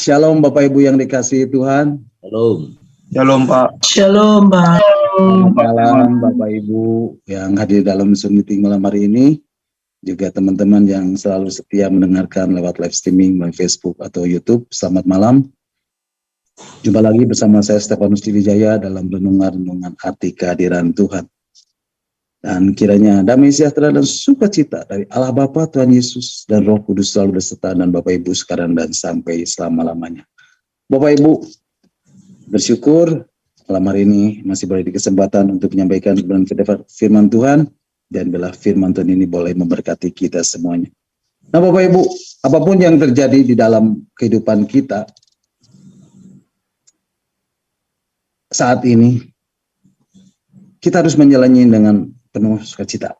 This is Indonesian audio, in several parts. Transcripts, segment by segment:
Shalom Bapak Ibu yang dikasihi Tuhan. Shalom. Shalom Pak. Shalom Pak. Selamat malam Bapak Ibu yang hadir dalam Zoom meeting malam hari ini. Juga teman-teman yang selalu setia mendengarkan lewat live streaming melalui Facebook atau YouTube. Selamat malam. Jumpa lagi bersama saya Stefanus Diwijaya dalam renungan arti kehadiran Tuhan. Dan kiranya damai sejahtera dan sukacita dari Allah Bapa, Tuhan Yesus, dan Roh Kudus selalu beserta dan Bapak Ibu sekarang dan sampai selama-lamanya. Bapak Ibu, bersyukur malam hari ini masih boleh dikesempatan untuk menyampaikan firman Tuhan, dan bila firman Tuhan ini boleh memberkati kita semuanya. Nah Bapak Ibu, apapun yang terjadi di dalam kehidupan kita saat ini, kita harus menjalani dengan penuh sukacita.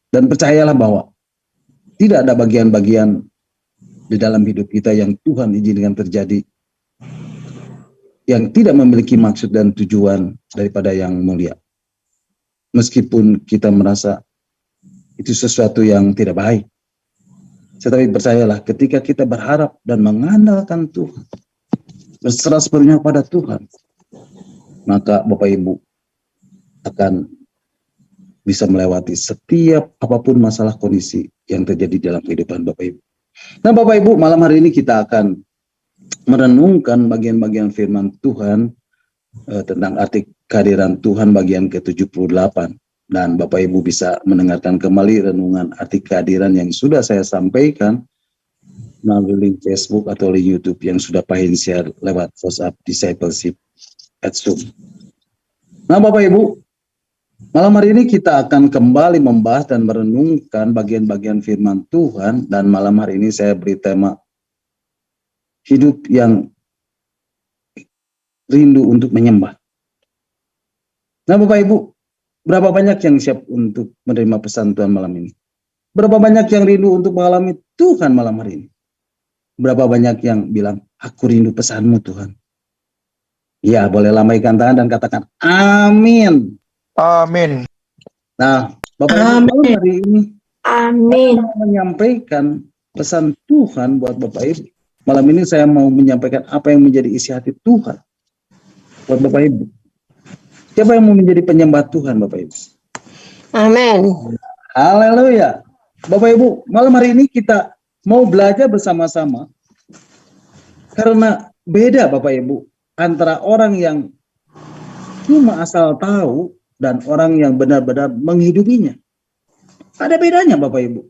Dan percayalah bahwa tidak ada bagian-bagian di dalam hidup kita yang Tuhan izinkan terjadi yang tidak memiliki maksud dan tujuan daripada yang mulia. Meskipun kita merasa itu sesuatu yang tidak baik, tetapi percayalah ketika kita berharap dan mengandalkan Tuhan, berserah sepenuhnya pada Tuhan, maka Bapak Ibu akan bisa melewati setiap apapun masalah kondisi yang terjadi dalam kehidupan Bapak Ibu. Nah Bapak Ibu, malam hari ini kita akan merenungkan bagian-bagian firman Tuhan tentang arti kehadiran Tuhan bagian ke-78. Dan Bapak Ibu bisa mendengarkan kembali renungan arti kehadiran yang sudah saya sampaikan melalui link Facebook atau link YouTube yang sudah Pak Hin share lewat WhatsApp Discipleship at Zoom. Nah Bapak Ibu, malam hari ini kita akan kembali membahas dan merenungkan bagian-bagian firman Tuhan, dan malam hari ini saya beri tema hidup yang rindu untuk menyembah. Nah Bapak Ibu, berapa banyak yang siap untuk menerima pesan Tuhan malam ini? Berapa banyak yang rindu untuk mengalami Tuhan malam hari ini? Berapa banyak yang bilang, aku rindu pesanmu Tuhan? Ya, boleh lambaikan tangan dan katakan amin. Amin. Nah, Bapak Ibu, malam hari ini Amin. saya mau menyampaikan pesan Tuhan buat Bapak Ibu. Malam ini saya mau menyampaikan apa yang menjadi isi hati Tuhan buat Bapak Ibu. Siapa yang mau menjadi penyembah Tuhan Bapak Ibu? Amin. Haleluya. Bapak Ibu, malam hari ini kita mau belajar bersama-sama, karena beda Bapak Ibu antara orang yang cuma asal tahu dan orang yang benar-benar menghidupinya. Ada bedanya Bapak Ibu.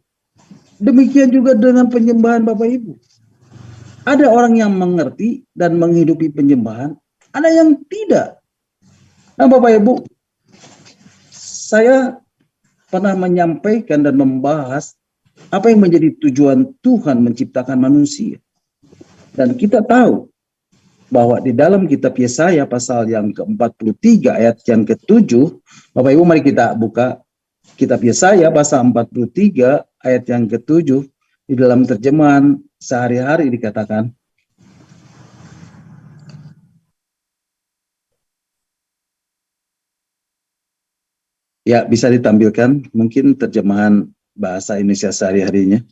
Demikian juga dengan penyembahan Bapak Ibu. Ada orang yang mengerti dan menghidupi penyembahan, ada yang tidak. Nah Bapak Ibu, saya pernah menyampaikan dan membahas apa yang menjadi tujuan Tuhan menciptakan manusia. Dan kita tahu bahwa di dalam kitab Yesaya pasal yang ke-43 ayat yang ke-7, Bapak Ibu mari kita buka kitab Yesaya pasal 43 ayat yang ke-7, di dalam terjemahan sehari-hari dikatakan, ya bisa ditampilkan mungkin terjemahan bahasa Indonesia sehari-harinya.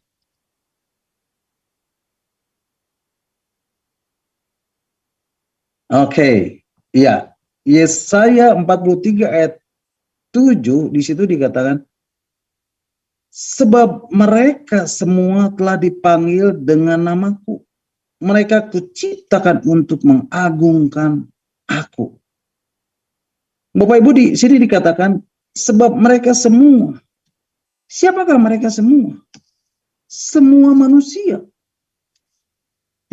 Oke, ya, Yesaya 43 ayat 7 di situ dikatakan, sebab mereka semua telah dipanggil dengan namaku, mereka kuciptakan untuk mengagungkan aku. Bapak Ibu di sini dikatakan, sebab mereka semua. Siapakah mereka semua? Semua manusia.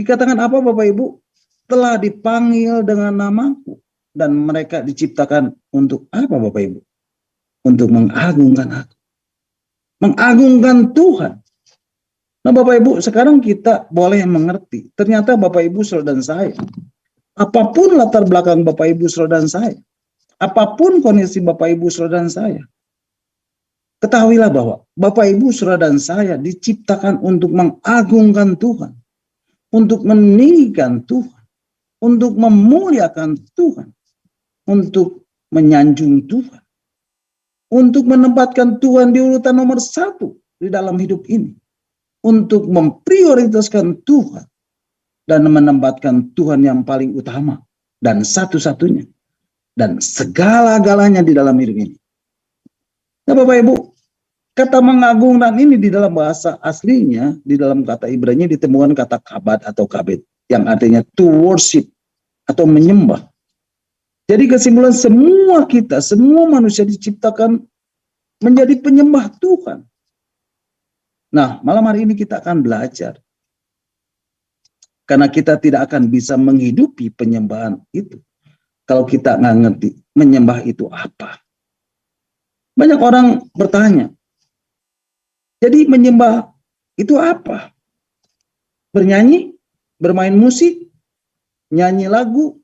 Dikatakan apa Bapak Ibu? Telah dipanggil dengan namaku, dan mereka diciptakan untuk apa Bapak Ibu? Untuk mengagungkan aku, mengagungkan Tuhan. Nah Bapak Ibu, sekarang kita boleh mengerti, ternyata Bapak Ibu saudara dan saya, apapun latar belakang Bapak Ibu saudara dan saya, apapun kondisi Bapak Ibu saudara dan saya, ketahuilah bahwa Bapak Ibu saudara dan saya diciptakan untuk mengagungkan Tuhan, untuk meninggikan Tuhan, untuk memuliakan Tuhan, untuk menyanjung Tuhan, untuk menempatkan Tuhan di urutan nomor 1 di dalam hidup ini. untuk memprioritaskan Tuhan dan menempatkan Tuhan yang paling utama dan satu-satunya dan segala-galanya di dalam hidup ini. Nah, Bapak Ibu, kata mengagungkan ini di dalam bahasa aslinya, di dalam kata Ibrani ditemukan kata kabad atau kabet, yang artinya to worship atau menyembah. Jadi kesimpulan semua kita, semua manusia diciptakan menjadi penyembah Tuhan. Nah, malam hari ini kita akan belajar. Karena kita tidak akan bisa menghidupi penyembahan itu kalau kita nggak ngerti menyembah itu apa. Banyak orang bertanya, jadi menyembah itu apa? Bernyanyi, bermain musik, nyanyi lagu,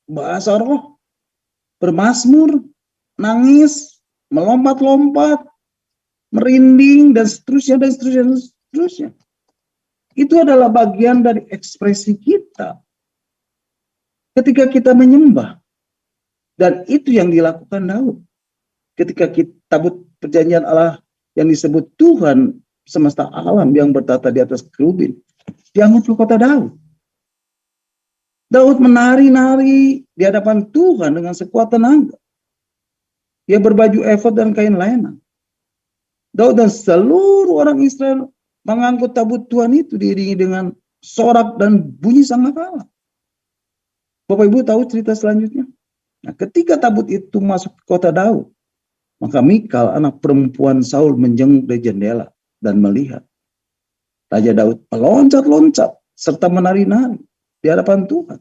bahasa roh, bermazmur, nangis, melompat-lompat, merinding, dan seterusnya, dan seterusnya, dan seterusnya. Itu adalah bagian dari ekspresi kita ketika kita menyembah. Dan itu yang dilakukan Daud. Ketika tabut perjanjian Allah yang disebut Tuhan semesta alam yang bertata di atas kerubin diangkut ke kota Daud. Daud menari-nari di hadapan Tuhan dengan sekuat tenaga. Dia berbaju efod dan kain lenan. Daud dan seluruh orang Israel mengangkut tabut Tuhan itu diiringi dengan sorak dan bunyi sangkakala. Bapak Ibu tahu cerita selanjutnya? Nah, ketika tabut itu masuk ke kota Daud, maka Mikal, anak perempuan Saul, menjenguk dari jendela dan melihat Raja Daud meloncat-loncat serta menari-nari di hadapan Tuhan.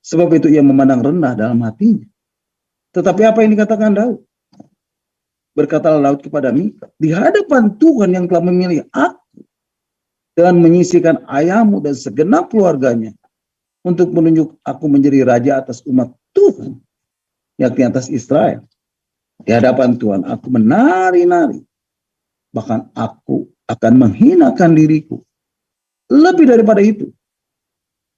Sebab itu ia memandang rendah dalam hatinya. Tetapi apa yang dikatakan Daud? Berkatalah Daud kepada Mikal, di hadapan Tuhan yang telah memilih aku dan menyisihkan ayahmu dan segenap keluarganya untuk menunjuk aku menjadi raja atas umat Tuhan, yakni atas Israel. Di hadapan Tuhan aku menari-nari, bahkan aku akan menghinakan diriku. Lebih daripada itu,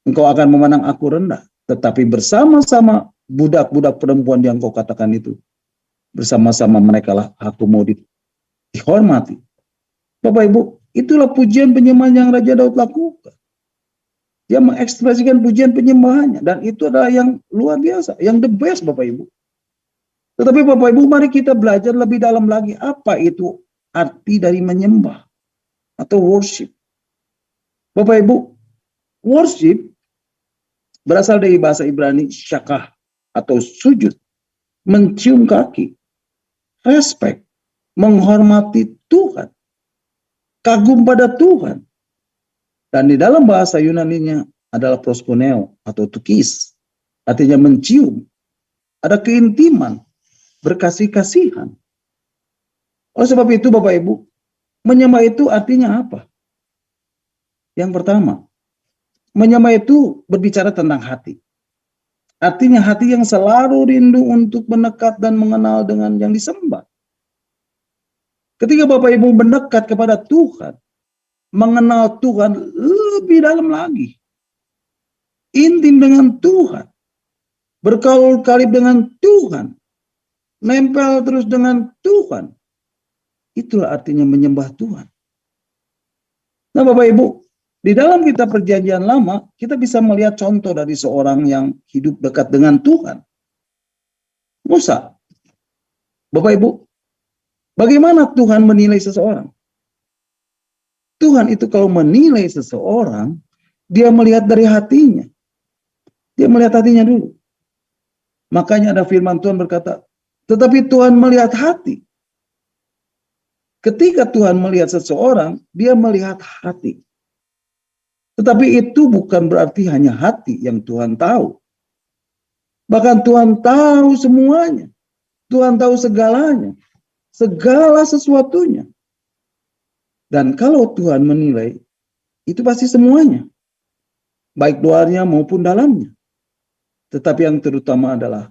engkau akan memandang aku rendah, tetapi bersama-sama budak-budak perempuan yang kau katakan itu, bersama-sama mereka lah aku mau dihormati. Bapak Ibu, itulah pujian penyembahan yang Raja Daud lakukan. Dia mengekspresikan pujian penyembahannya, dan itu adalah yang luar biasa, yang the best Bapak Ibu. Tetapi Bapak Ibu, mari kita belajar lebih dalam lagi apa itu arti dari menyembah atau worship. Bapak Ibu, worship berasal dari bahasa Ibrani syakah atau sujud, mencium kaki, respect, menghormati Tuhan, kagum pada Tuhan. Dan di dalam bahasa Yunaninya adalah proskuneo atau tukis, artinya mencium, ada keintiman, berkasih-kasihan. Oleh sebab itu Bapak Ibu, menyembah itu artinya apa? Yang pertama, menyembah itu berbicara tentang hati. Artinya hati yang selalu rindu untuk mendekat dan mengenal dengan yang disembah. Ketika Bapak Ibu mendekat kepada Tuhan, mengenal Tuhan lebih dalam lagi, intim dengan Tuhan, berkaul-kalib dengan Tuhan, nempel terus dengan Tuhan, itulah artinya menyembah Tuhan. Nah Bapak Ibu, di dalam kitab perjanjian lama, kita bisa melihat contoh dari seorang yang hidup dekat dengan Tuhan. Musa. Bapak Ibu, bagaimana Tuhan menilai seseorang? Tuhan itu kalau menilai seseorang, dia melihat dari hatinya. Dia melihat hatinya dulu. Makanya ada firman Tuhan berkata, tetapi Tuhan melihat hati. Ketika Tuhan melihat seseorang, dia melihat hati. Tetapi itu bukan berarti hanya hati yang Tuhan tahu. Bahkan Tuhan tahu semuanya. Tuhan tahu segalanya. Segala sesuatunya. Dan kalau Tuhan menilai, itu pasti semuanya. Baik luarnya maupun dalamnya. Tetapi yang terutama adalah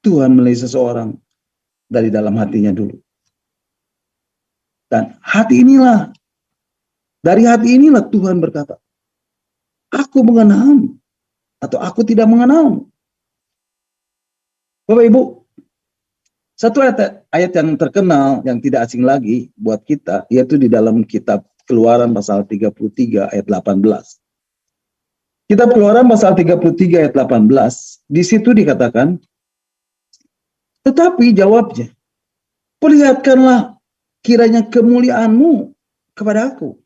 Tuhan menilai seseorang dari dalam hatinya dulu. Dan hati inilah, dari hati inilah Tuhan berkata, aku mengenalmu atau aku tidak mengenalmu. Bapak Ibu, satu ayat yang terkenal yang tidak asing lagi buat kita, yaitu di dalam kitab Keluaran pasal 33 ayat 18. Kitab Keluaran pasal 33 ayat 18, di situ dikatakan, tetapi jawabnya, perlihatkanlah kiranya kemuliaanmu kepada aku.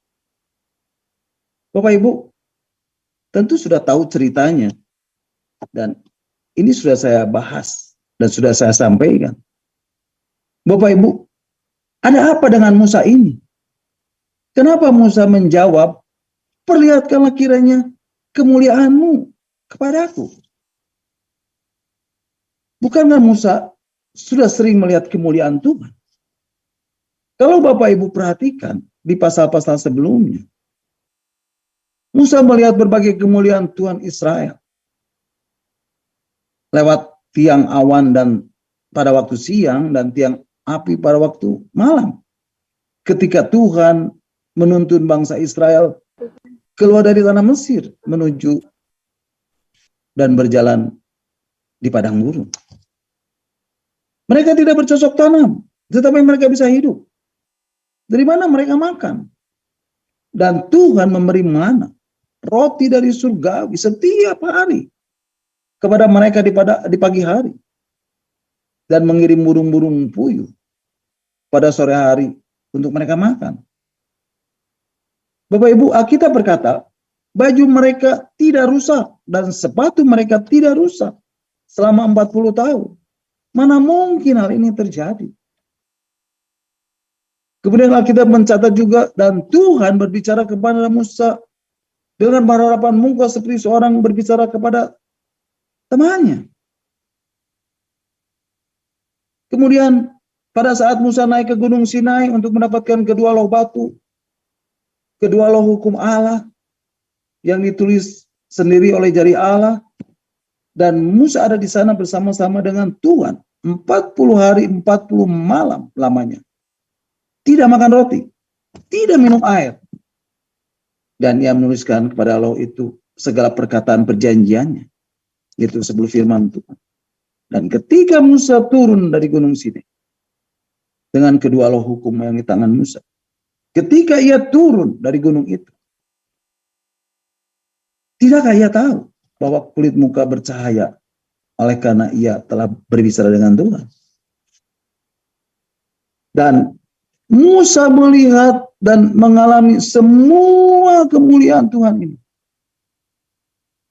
Bapak Ibu, tentu sudah tahu ceritanya. Dan ini sudah saya bahas dan sudah saya sampaikan. Bapak Ibu, ada apa dengan Musa ini? Kenapa Musa menjawab, perlihatkanlah kiranya kemuliaanmu kepadaku? Bukankah Musa sudah sering melihat kemuliaan Tuhan? Kalau Bapak Ibu perhatikan di pasal-pasal sebelumnya, Musa melihat berbagai kemuliaan Tuhan Israel lewat tiang awan dan pada waktu siang dan tiang api pada waktu malam. Ketika Tuhan menuntun bangsa Israel keluar dari tanah Mesir menuju dan berjalan di padang gurun. Mereka tidak bercocok tanam, tetapi mereka bisa hidup. Dari mana mereka makan? Dan Tuhan memberi mana, roti dari surgawi setiap hari kepada mereka di pagi hari. Dan mengirim burung-burung puyuh pada sore hari untuk mereka makan. Bapak Ibu, Alkitab berkata, baju mereka tidak rusak dan sepatu mereka tidak rusak selama 40 tahun. Mana mungkin hal ini terjadi? Kemudian Alkitab mencatat juga, dan Tuhan berbicara kepada Musa dengan berhadapan muka seperti seorang berbicara kepada temannya. Kemudian pada saat Musa naik ke Gunung Sinai untuk mendapatkan kedua loh batu, kedua loh hukum Allah yang ditulis sendiri oleh jari Allah, dan Musa ada di sana bersama-sama dengan Tuhan 40 hari 40 malam lamanya. Tidak makan roti, tidak minum air. Dan ia menuliskan kepada Allah itu segala perkataan perjanjiannya, itu sebelum firman Tuhan. Dan ketika Musa turun dari Gunung Sinai dengan kedua loh hukum yang di tangan Musa, ketika ia turun dari gunung itu, tidakkah ia tahu bahwa kulit muka bercahaya oleh karena ia telah berbicara dengan Tuhan? Dan Musa melihat dan mengalami semua kemuliaan Tuhan ini.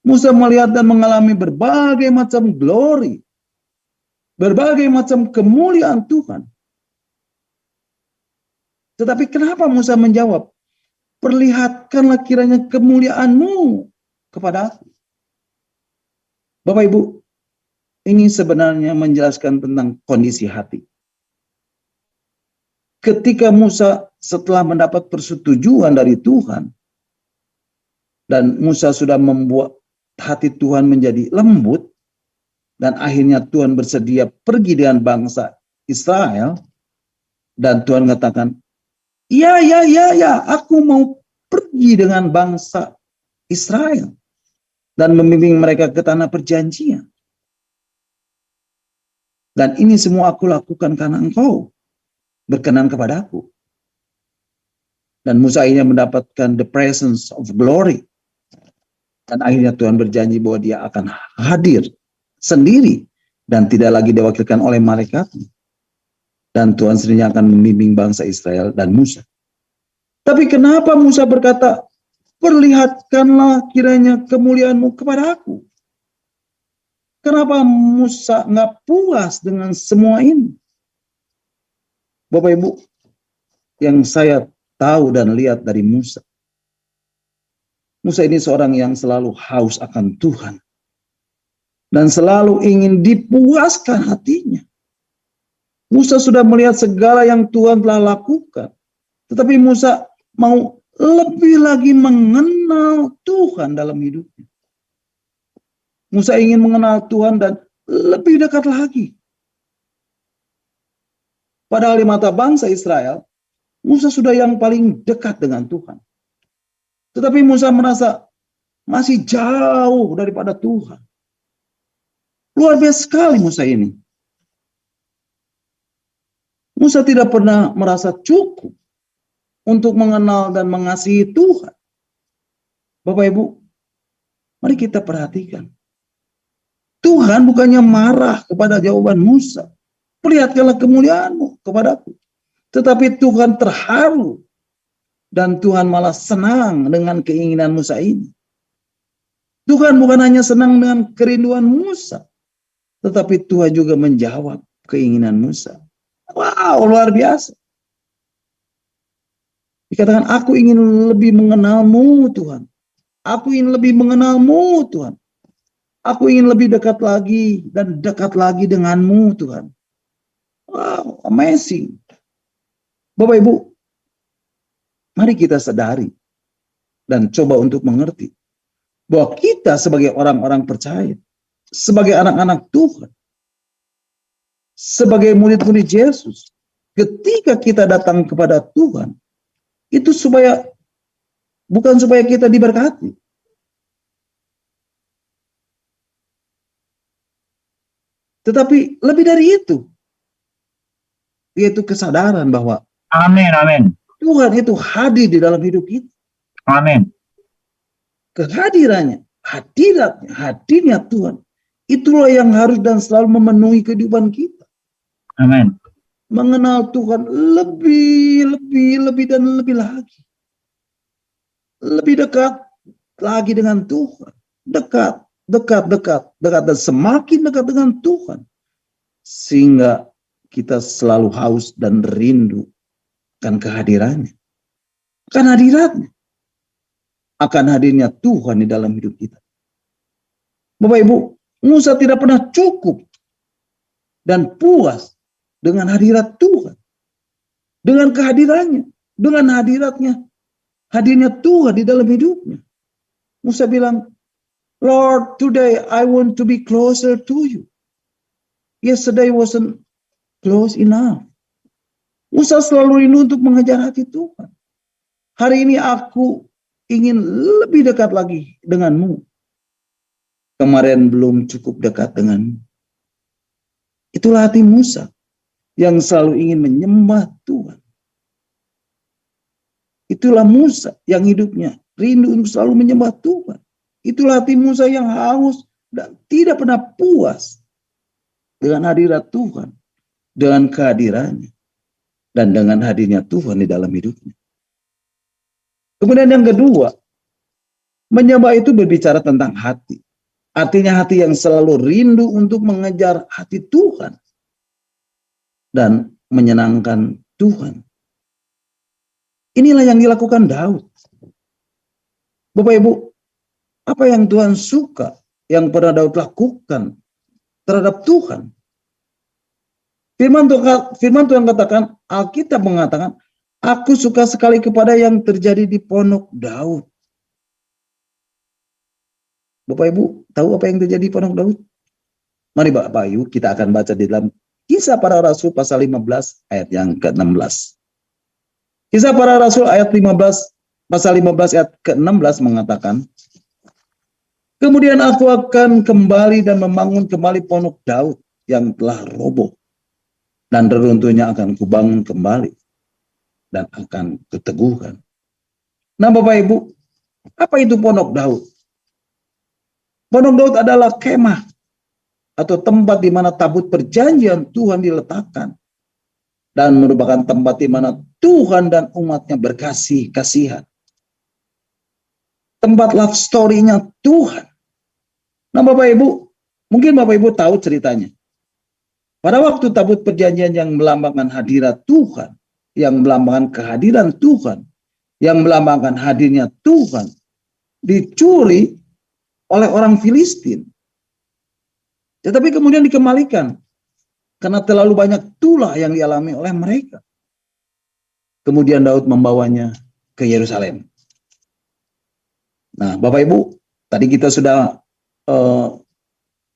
Musa melihat dan mengalami berbagai macam glory, berbagai macam kemuliaan Tuhan. Tetapi kenapa Musa menjawab, perlihatkanlah kiranya kemuliaanmu kepada aku? Bapak Ibu, ini sebenarnya menjelaskan tentang kondisi hati. Ketika Musa setelah mendapat persetujuan dari Tuhan, dan Musa sudah membuat hati Tuhan menjadi lembut, dan akhirnya Tuhan bersedia pergi dengan bangsa Israel, dan Tuhan mengatakan, ya, aku mau pergi dengan bangsa Israel dan membimbing mereka ke tanah perjanjian. Dan ini semua aku lakukan karena engkau berkenan kepadaku. Dan Musa akhirnya mendapatkan the presence of glory. Dan akhirnya Tuhan berjanji bahwa dia akan hadir sendiri dan tidak lagi diwakilkan oleh malaikat. Dan Tuhan sendiri akan membimbing bangsa Israel dan Musa. Tapi kenapa Musa berkata, perlihatkanlah kiranya kemuliaanmu kepada aku? Kenapa Musa nggak puas dengan semua ini? Bapak Ibu, yang saya tahu dan lihat dari Musa. Musa ini seorang yang selalu haus akan Tuhan. Dan selalu ingin dipuaskan hatinya. Musa sudah melihat segala yang Tuhan telah lakukan. Tetapi Musa mau lebih lagi mengenal Tuhan dalam hidupnya. Musa ingin mengenal Tuhan dan lebih dekat lagi. Padahal di mata bangsa Israel, Musa sudah yang paling dekat dengan Tuhan. Tetapi Musa merasa masih jauh daripada Tuhan. Luar biasa sekali Musa ini. Musa tidak pernah merasa cukup. untuk mengenal dan mengasihi Tuhan. Bapak Ibu, mari kita perhatikan. Tuhan bukannya marah kepada jawaban Musa. Perlihatkanlah kemuliaan-Mu kepadaku. Tetapi Tuhan terharu dan Tuhan malah senang dengan keinginan Musa ini. Tuhan bukan hanya senang dengan kerinduan Musa, tetapi Tuhan juga menjawab keinginan Musa. Wow, luar biasa. Dikatakan, aku ingin lebih mengenal-Mu Tuhan. Aku ingin lebih mengenal-Mu Tuhan. Aku ingin lebih dekat lagi dan dekat lagi dengan-Mu Tuhan. Wow, amazing. Bapak Ibu, mari kita sadari dan coba untuk mengerti bahwa kita sebagai orang-orang percaya, sebagai anak-anak Tuhan, sebagai murid-murid Yesus, ketika kita datang kepada Tuhan, itu bukan supaya kita diberkati, tetapi lebih dari itu, yaitu kesadaran bahwa Amin, amin. Tuhan itu hadir di dalam hidup kita. Amin. Kehadirannya, hadirnya Tuhan, itulah yang harus dan selalu memenuhi kehidupan kita. Amin. Mengenal Tuhan lebih dan lebih lagi. Lebih dekat lagi dengan Tuhan. Dekat, dan semakin dekat dengan Tuhan. Sehingga kita selalu haus dan rindu akan kehadirannya. Akan hadiratnya. Akan hadirnya Tuhan di dalam hidup kita. Bapak Ibu, Musa tidak pernah cukup dan puas dengan hadirat Tuhan. Dengan kehadirannya. Dengan hadirnya Tuhan di dalam hidupnya. Musa bilang, Lord, today I want to be closer to you. Yesterday wasn't close enough. Musa selalu rindu untuk mengejar hati Tuhan. Hari ini aku ingin lebih dekat lagi denganmu. Kemarin belum cukup dekat denganmu. Itulah hati Musa yang selalu ingin menyembah Tuhan. Itulah Musa yang hidupnya rindu untuk selalu menyembah Tuhan. Itulah hati Musa yang haus dan tidak pernah puas dengan hadirat Tuhan, dengan kehadirannya, dan dengan hadirnya Tuhan di dalam hidupnya. Kemudian yang kedua, menyembah itu berbicara tentang hati. Artinya hati yang selalu rindu untuk mengejar hati Tuhan dan menyenangkan Tuhan. Inilah yang dilakukan Daud. Bapak Ibu, apa yang Tuhan suka, yang pernah Daud lakukan terhadap Tuhan? Firman Tuhan katakan, Alkitab mengatakan, aku suka sekali kepada yang terjadi di pondok Daud. Bapak Ibu, tahu apa yang terjadi di pondok Daud? Mari Bapak Ibu, kita akan baca di dalam Kisah Para Rasul pasal 15 ayat yang ke-16. Kisah Para Rasul ayat 15 pasal 15 ayat ke-16 mengatakan, kemudian aku akan kembali dan membangun kembali pondok Daud yang telah roboh, dan reruntuhnya akan kubangun kembali dan akan kuteguhkan. Nah Bapak Ibu, apa itu pondok Daud? Pondok Daud adalah kemah atau tempat di mana tabut perjanjian Tuhan diletakkan dan merupakan tempat di mana Tuhan dan umatnya berkasih-kasihan. Tempat love story-nya Tuhan. Nah Bapak Ibu, mungkin Bapak Ibu tahu ceritanya. Pada waktu tabut perjanjian yang melambangkan hadirat Tuhan, yang melambangkan kehadiran Tuhan, yang melambangkan hadirnya Tuhan, dicuri oleh orang Filistin. Tetapi kemudian dikembalikan, karena terlalu banyak tulah yang dialami oleh mereka. Kemudian Daud membawanya ke Yerusalem. Nah Bapak Ibu, tadi kita sudah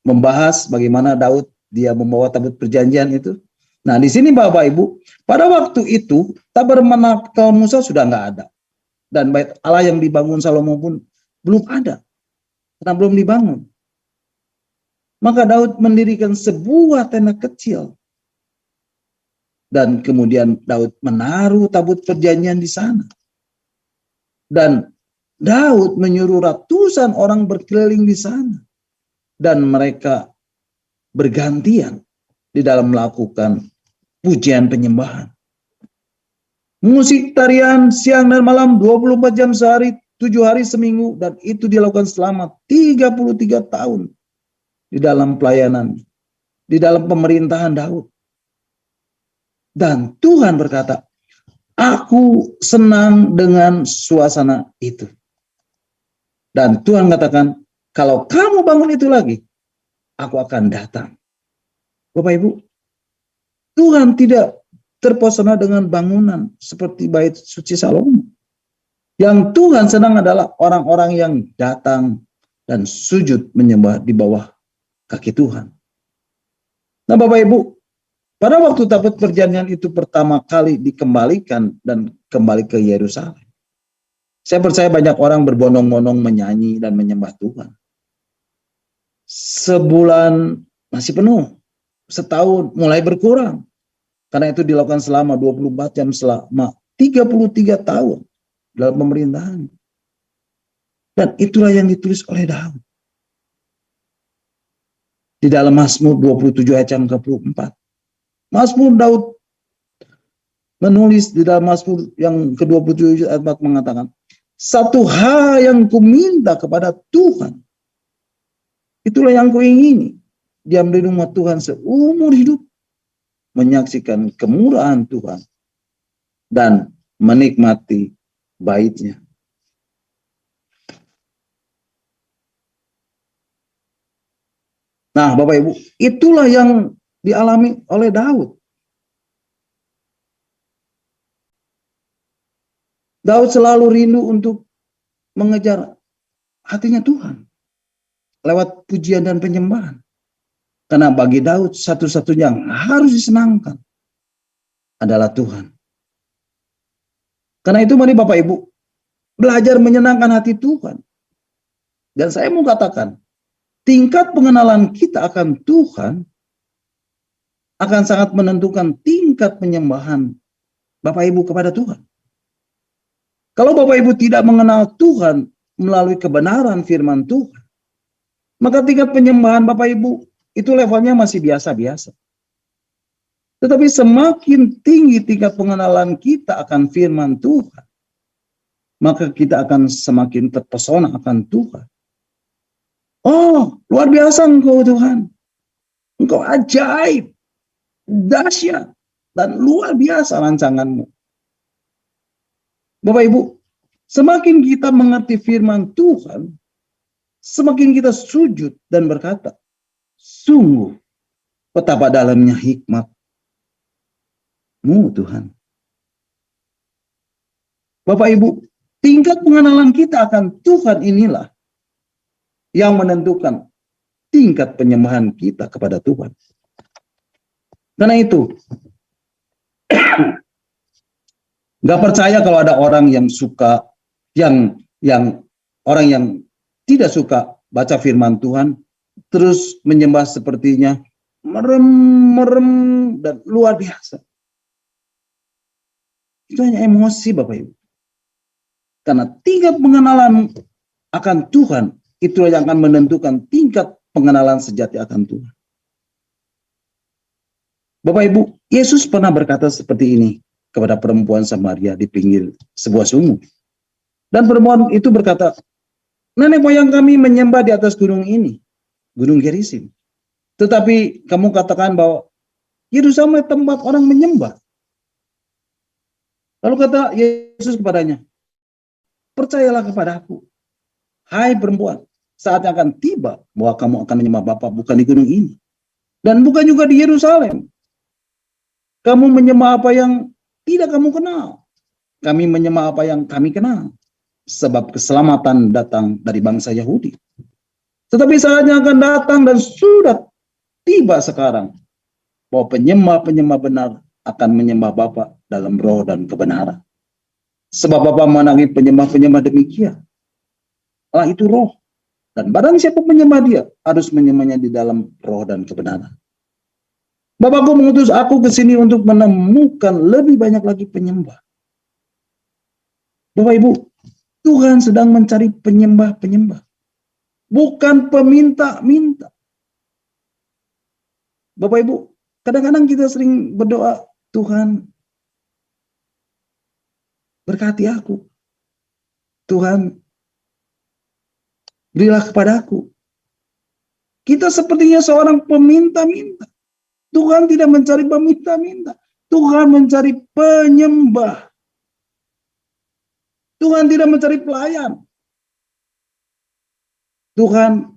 membahas bagaimana Daud dia membawa tabut perjanjian itu. Nah di sini Bapak Ibu, pada waktu itu tabernakel Musa sudah nggak ada, dan bait Allah yang dibangun Salomo pun belum ada, karena belum dibangun. Maka Daud mendirikan sebuah tenda kecil Dan kemudian Daud menaruh tabut perjanjian di sana. Dan Daud menyuruh ratusan orang berkeliling di sana. Dan mereka bergantian di dalam melakukan pujian penyembahan. Musik tarian siang dan malam 24 jam sehari, 7 hari seminggu. Dan itu dilakukan selama 33 tahun. Di dalam pelayanan, di dalam pemerintahan Daud. Dan Tuhan berkata, aku senang dengan suasana itu. Dan Tuhan katakan, kalau kamu bangun itu lagi, aku akan datang. Bapak Ibu, Tuhan tidak terpesona dengan bangunan seperti bait suci Salomo. Yang Tuhan senang adalah orang-orang yang datang dan sujud menyembah di bawah kaki Tuhan. Nah Bapak Ibu, pada waktu tabut perjanjian itu pertama kali dikembalikan dan kembali ke Yerusalem, saya percaya banyak orang berbondong-bondong menyanyi dan menyembah Tuhan. Sebulan masih penuh, setahun mulai berkurang. Karena itu dilakukan selama 24 jam selama 33 tahun dalam pemerintahan. Dan itulah yang ditulis oleh Daud. Di dalam Mazmur 27 ayat yang ke-24. Mazmur Daud menulis di dalam Mazmur yang ke-27 ayat 4 mengatakan, satu hal yang kuminta kepada Tuhan, itulah yang kuingini, diam di rumah Tuhan seumur hidup, menyaksikan kemurahan Tuhan dan menikmati baitnya. Nah Bapak Ibu, itulah yang dialami oleh Daud. Daud selalu rindu untuk mengejar hatinya Tuhan lewat pujian dan penyembahan. Karena bagi Daud satu-satunya yang harus disenangkan adalah Tuhan. Karena itu mari Bapak Ibu belajar menyenangkan hati Tuhan. Dan saya mau katakan, tingkat pengenalan kita akan Tuhan akan sangat menentukan tingkat penyembahan Bapak Ibu kepada Tuhan. Kalau Bapak Ibu tidak mengenal Tuhan melalui kebenaran firman Tuhan, maka tingkat penyembahan Bapak Ibu itu levelnya masih biasa-biasa. Tetapi semakin tinggi tingkat pengenalan kita akan firman Tuhan, maka kita akan semakin terpesona akan Tuhan. Oh, luar biasa Engkau Tuhan. Engkau ajaib, dahsyat, dan luar biasa rancanganmu. Bapak Ibu, semakin kita mengerti firman Tuhan, semakin kita sujud dan berkata, sungguh betapa dalamnya hikmat-Mu Tuhan. Bapak Ibu, tingkat pengenalan kita akan Tuhan inilah yang menentukan tingkat penyembahan kita kepada Tuhan. Karena itu, gak percaya kalau ada orang yang suka, yang orang yang tidak suka baca firman Tuhan, terus menyembah sepertinya merem dan luar biasa. Itu hanya emosi Bapak Ibu. Karena tingkat pengenalan akan Tuhan, itulah yang akan menentukan tingkat pengenalan sejati akan Tuhan. Bapak Ibu, Yesus pernah berkata seperti ini kepada perempuan Samaria di pinggir sebuah sumur. Dan perempuan itu berkata, nenek moyang kami menyembah di atas gunung ini, Gunung Gerizim. Tetapi kamu katakan bahwa Yerusalem tempat orang menyembah. Lalu kata Yesus kepadanya, percayalah kepadaku, hai perempuan, saatnya akan tiba bahwa kamu akan menyembah Bapa bukan di gunung ini. Dan bukan juga di Yerusalem. Kamu menyembah apa yang tidak kamu kenal. Kami menyembah apa yang kami kenal. Sebab keselamatan datang dari bangsa Yahudi. Tetapi saatnya akan datang dan sudah tiba sekarang bahwa penyembah-penyembah benar akan menyembah Bapa dalam roh dan kebenaran. Sebab Bapa menangi penyembah-penyembah demikian. Allah itu roh. Dan barang siapa menyembah dia harus menyembahnya di dalam roh dan kebenaran. Bapakku mengutus aku ke sini untuk menemukan lebih banyak lagi penyembah. Bapak Ibu, Tuhan sedang mencari penyembah-penyembah, bukan peminta-minta. Bapak Ibu, kadang-kadang kita sering berdoa, Tuhan berkati aku. Tuhan berilah kepadaku. Kita sepertinya seorang peminta-minta. Tuhan tidak mencari peminta-minta. Tuhan mencari penyembah. Tuhan tidak mencari pelayan. Tuhan,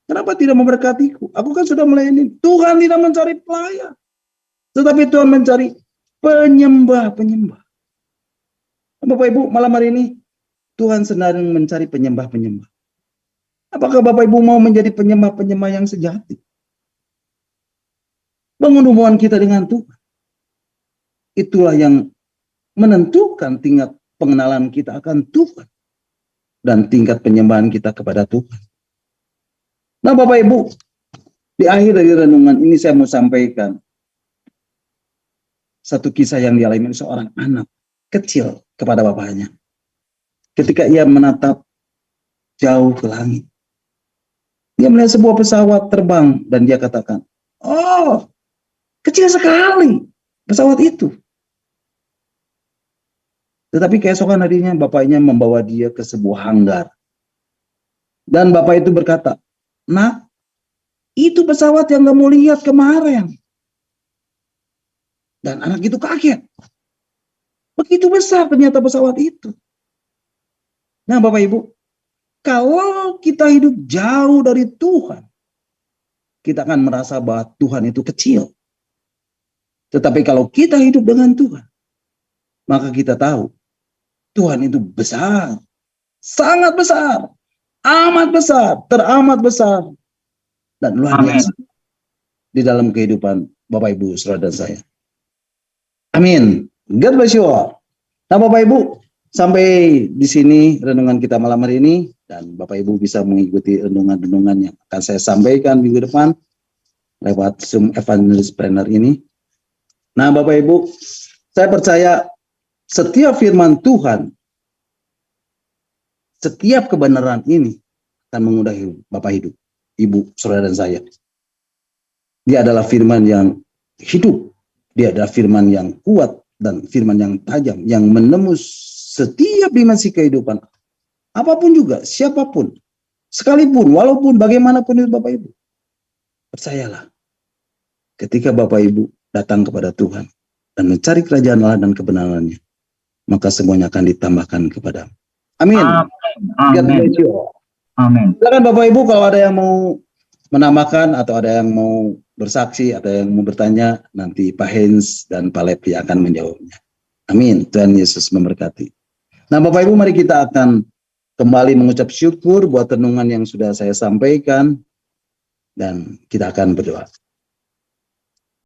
kenapa tidak memberkatiku? Aku kan sudah melayani. Tuhan tidak mencari pelayan. Tetapi Tuhan mencari penyembah-penyembah. Bapak Ibu, malam hari ini Tuhan sedang mencari penyembah-penyembah. Apakah Bapak Ibu mau menjadi penyembah-penyembah yang sejati? Bangun hubungan kita dengan Tuhan. Itulah yang menentukan tingkat pengenalan kita akan Tuhan dan tingkat penyembahan kita kepada Tuhan. Nah, Bapak Ibu, di akhir dari renungan ini saya mau sampaikan satu kisah yang dialami seorang anak kecil kepada bapaknya. Ketika ia menatap jauh ke langit, dia melihat sebuah pesawat terbang dan dia katakan, "Oh, kecil sekali pesawat itu." Tetapi keesokan harinya bapaknya membawa dia ke sebuah hanggar. Dan bapak itu berkata, "Nak, itu pesawat yang kamu lihat kemarin." Dan anak itu kaget. Begitu besar ternyata pesawat itu. Nah, Bapak Ibu, kalau kita hidup jauh dari Tuhan, kita akan merasa bahwa Tuhan itu kecil. Tetapi kalau kita hidup dengan Tuhan, maka kita tahu Tuhan itu besar, sangat besar, amat besar, teramat besar, dan luar biasa di dalam kehidupan Bapak Ibu, saudara dan saya. Amin. God bless you all. Nah, Bapak Ibu, sampai di sini renungan kita malam hari ini, dan Bapak Ibu bisa mengikuti renungan-renungan yang akan saya sampaikan minggu depan lewat Zoom Evangelist Planner ini. Nah, Bapak Ibu, saya percaya setiap firman Tuhan, setiap kebenaran ini akan mengubah Bapak hidup, Ibu, saudara dan saya. Dia adalah firman yang hidup, dia adalah firman yang kuat dan firman yang tajam, yang menembus setiap dimensi kehidupan. Apapun juga, siapapun, sekalipun, walaupun bagaimanapun itu Bapak Ibu. Percayalah, ketika Bapak Ibu datang kepada Tuhan dan mencari kerajaan Allah dan kebenarannya, maka semuanya akan ditambahkan kepada. Amin. Amin. Amin. Silakan Bapak Ibu kalau ada yang mau menambahkan atau ada yang mau bersaksi atau yang mau bertanya, nanti Pak Hens dan Pak Lepi akan menjawabnya. Amin. Tuhan Yesus memberkati. Nah, Bapak Ibu, mari kita akan kembali mengucap syukur buat renungan yang sudah saya sampaikan dan kita akan berdoa.